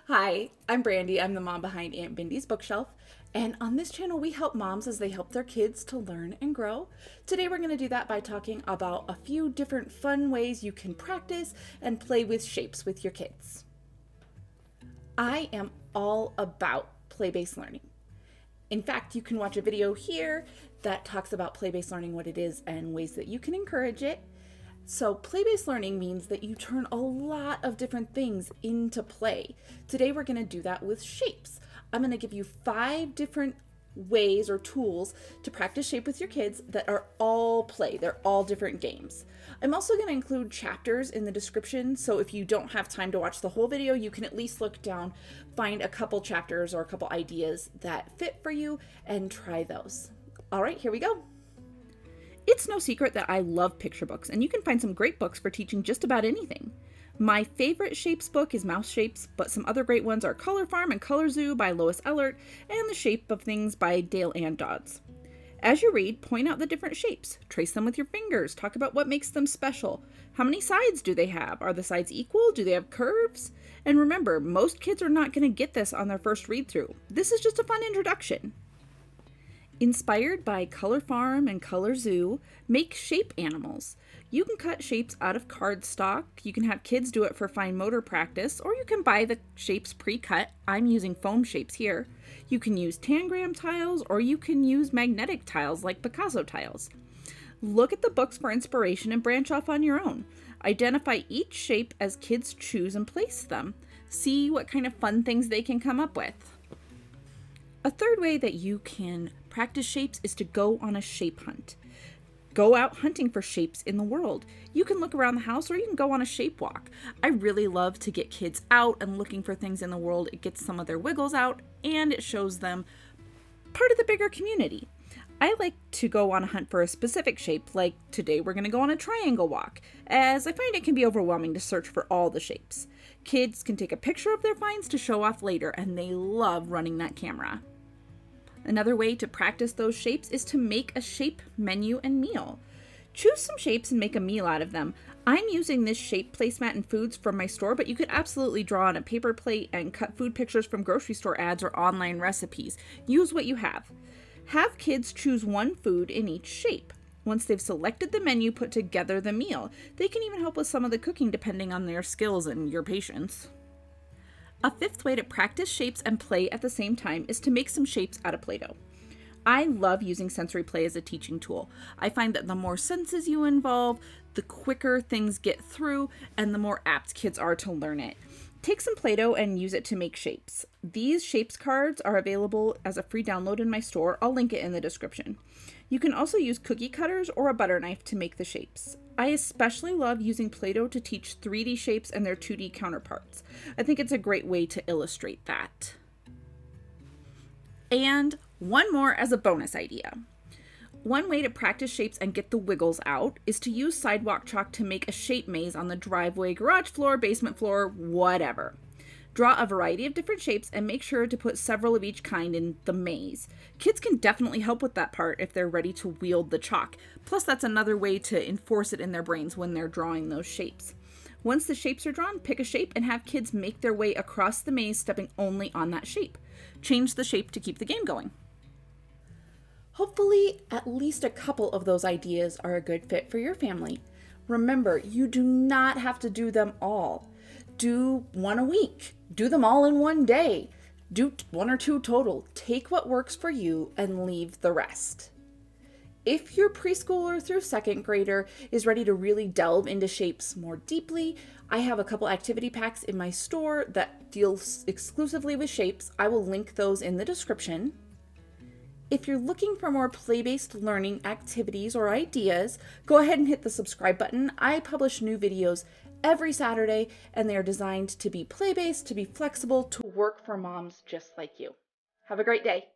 Hi, I'm Brandy. I'm the mom behind Aunt Bindy's Bookshelf. And on this channel, we help moms as they help their kids to learn and grow. Today, we're going to do that by talking about a few different fun ways you can practice and play with shapes with your kids. I am all about play-based learning. In fact, you can watch a video here that talks about play-based learning, what it is, and ways that you can encourage it. So play-based learning means that you turn a lot of different things into play. Today we're going to do that with shapes. I'm going to give you 5 different ways or tools to practice shape with your kids that are all play. They're all different games. I'm also going to include chapters in the description, so if you don't have time to watch the whole video, you can at least look down, find a couple chapters or a couple ideas that fit for you, and try those. All right, here we go. It's no secret that I love picture books, and you can find some great books for teaching just about anything. My favorite shapes book is Mouse Shapes, but some other great ones are Color Farm and Color Zoo by Lois Ehlert, and The Shape of Things by Dale Ann Dodds. As you read, point out the different shapes, trace them with your fingers, talk about what makes them special. How many sides do they have? Are the sides equal? Do they have curves? And remember, most kids are not going to get this on their first read through. This is just a fun introduction. Inspired by Color Farm and Color Zoo, make shape animals. You can cut shapes out of cardstock, you can have kids do it for fine motor practice, or you can buy the shapes pre-cut. I'm using foam shapes here. You can use tangram tiles, or you can use magnetic tiles like Picasso tiles. Look at the books for inspiration and branch off on your own. Identify each shape as kids choose and place them. See what kind of fun things they can come up with. A third way that you can practice shapes is to go on a shape hunt. Go out hunting for shapes in the world. You can look around the house or you can go on a shape walk. I really love to get kids out and looking for things in the world. It gets some of their wiggles out and it shows them part of the bigger community. I like to go on a hunt for a specific shape, like today we're going to go on a triangle walk, as I find it can be overwhelming to search for all the shapes. Kids can take a picture of their finds to show off later, and they love running that camera. Another way to practice those shapes is to make a shape menu and meal. Choose some shapes and make a meal out of them. I'm using this shape placemat and foods from my store, but you could absolutely draw on a paper plate and cut food pictures from grocery store ads or online recipes. Use what you have. Have kids choose one food in each shape. Once they've selected the menu, put together the meal. They can even help with some of the cooking depending on their skills and your patience. A 5th way to practice shapes and play at the same time is to make some shapes out of Play-Doh. I love using sensory play as a teaching tool. I find that the more senses you involve, the quicker things get through and the more apt kids are to learn it. Take some Play-Doh and use it to make shapes. These shapes cards are available as a free download in my store. I'll link it in the description. You can also use cookie cutters or a butter knife to make the shapes. I especially love using Play-Doh to teach 3D shapes and their 2D counterparts. I think it's a great way to illustrate that. And one more as a bonus idea. One way to practice shapes and get the wiggles out is to use sidewalk chalk to make a shape maze on the driveway, garage floor, basement floor, whatever. Draw a variety of different shapes and make sure to put several of each kind in the maze. Kids can definitely help with that part if they're ready to wield the chalk. Plus, that's another way to enforce it in their brains when they're drawing those shapes. Once the shapes are drawn, pick a shape and have kids make their way across the maze, stepping only on that shape. Change the shape to keep the game going. Hopefully, at least a couple of those ideas are a good fit for your family. Remember, you do not have to do them all. Do one a week. Do them all in one day. Do 1 or 2 total. Take what works for you and leave the rest. If your preschooler through 2nd grader is ready to really delve into shapes more deeply, I have a couple activity packs in my store that deal exclusively with shapes. I will link those in the description. If you're looking for more play-based learning activities or ideas, go ahead and hit the subscribe button. I publish new videos every Saturday, and they are designed to be play-based, to be flexible, to work for moms just like you. Have a great day.